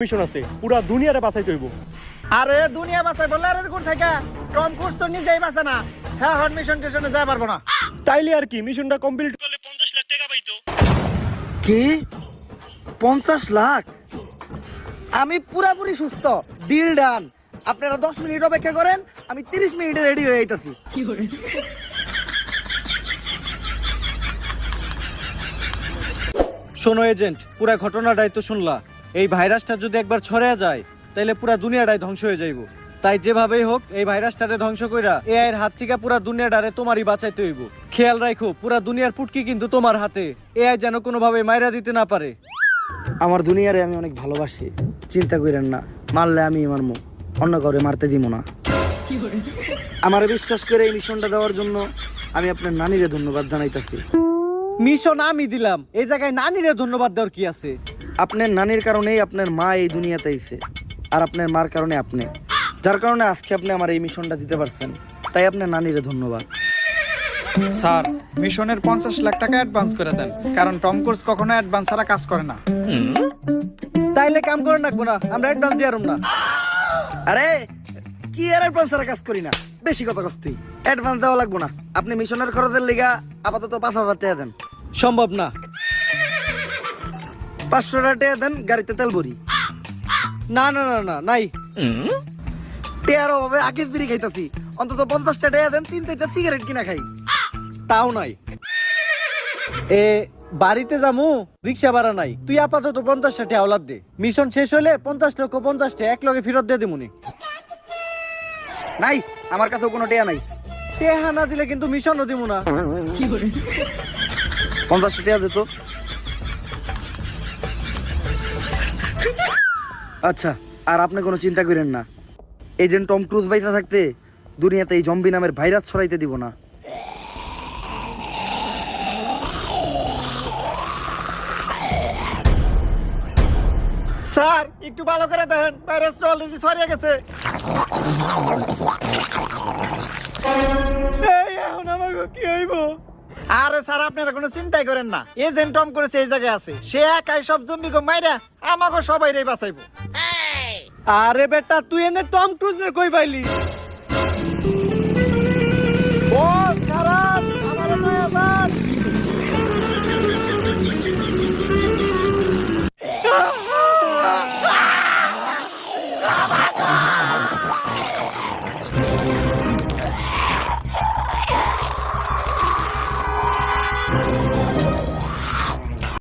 Mission আছে পুরা দুনিয়ারে বাঁচাইতে হইব। আরে দুনিয়া বাঁচাই বললে আরে কোন থেকে টম ক্রুজ তো নিজেই বাঁচে না। হ্যাঁ হট মিশন টেশনে যাই পারবো না। তাইলে আর কি মিশনটা কমপ্লিট করলে 50 লাখ টাকা পাইতো। কি 50 লাখ? আমি পুরাপুরি সুস্থ, ডিল ডান। আপনারা 10 মিনিট অপেক্ষা করেন, আমি 30 মিনিটে রেডি হয়ে যাইতাছি। শোনো এজেন্ট, পুরা ঘটনাটাই তো শুনলা। এই ভাইরাসটা যদি একবার ছড়ায় যায় তাইলে পুরা দুনিয়াটাই ধ্বংস হয়ে যাইব। তাই যেভাবেই হোক এই ভাইরাসটারে ধ্বংস কইরা এআই এর হাত থেকে পুরা দুনিয়াটারে তোমারই বাঁচাইতে হইব। খেয়াল রাখো পুরা দুনিয়ার পুটকি কিন্তু তোমার হাতে, এআই যেন কোনোভাবে মাইরা দিতে না পারে। আমার দুনিয়ারে আমি অনেক ভালোবাসি, চিন্তা করেন না। মারলে আমি মারমু, অন্য কাউরে মারতে দিব না। আমার বিশ্বাস করে এই মিশনটা দেওয়ার জন্য আমি আপনার নানিরে ধন্যবাদ জানাইতাছি। মিশন আমি দিলাম, এই জায়গায় নানিরে ধন্যবাদ দেওয়ার কি আছে? আপনার নানির কারণেই আপনার মা এই দুনিয়াতে আইছে, আর আপনার মার কারণে আপনি, যার কারণে আজকে আপনি আমার এই মিশনটা দিতে পারছেন। তাই আপনার নানিরে ধন্যবাদ। স্যার, মিশনের 50 লাখ টাকা অ্যাডভান্স করে দেন, কারণ টম ক্রুজ কখনো অ্যাডভান্স ছাড়া কাজ করে না। তাইলে কাম করে রাখবো না, আমরা অ্যাডভান্স দিয়ে না। আরে কি আর অ্যাডভান্স ছাড়া কাজ করি না, বেশি কথা কস্তি। অ্যাডভান্স দেওয়া লাগবো না, আপনি মিশনের খরচের লিগা আপাতত 5,000 টাকা দেন। সম্ভব না। 500 টাকা দেন, গাড়িতে তেল ভরি। না না না না, নাই। টেয়ার অভাবে আগে বিড়ি খাইতাছি, অন্তত 50 টাকা দেন, 3-4টা সিগারেট কিনা খাই। তাও নাই। এ বাড়িতে যামু, রিক্সা ভাড়া নাই। তুই আপাতত 50 টাকা আওলাদ দে। মিশন শেষ হলে 50 লক্ষ 50 টাকা এক লগে ফেরত দিয়ে দিমুনি। নাই, আমার কাছেও কোনো টেয়া নাই। টেহা না দিলে কিন্তু মিশনও দিমু না। 50 টাকা দিত। আচ্ছা, আর আপনি কোনো চিন্তা করেন না। এজেন্ট টম ক্রুজ বাইসা থাকতে দুনিয়াতে এই জম্বি নামের ভাইরাস ছড়াইতে দিব না। স্যার একটু ভালো করে দেখেন, ভাইরাসটা অলরেডি ছড়িয়ে গেছে। এই এখন আমাকে কি হইব? আরে স্যার, আপনারা কোনো চিন্তাই করেন না। এজেন্ট টম করেছে এই জায়গায় আছে, সে একাই সব জম্বি গো মাইরা আমাকে সবাই রে বাঁচাইবো। আরে বেটা, তুই এনে টম ক্রুজ কই পাইলি?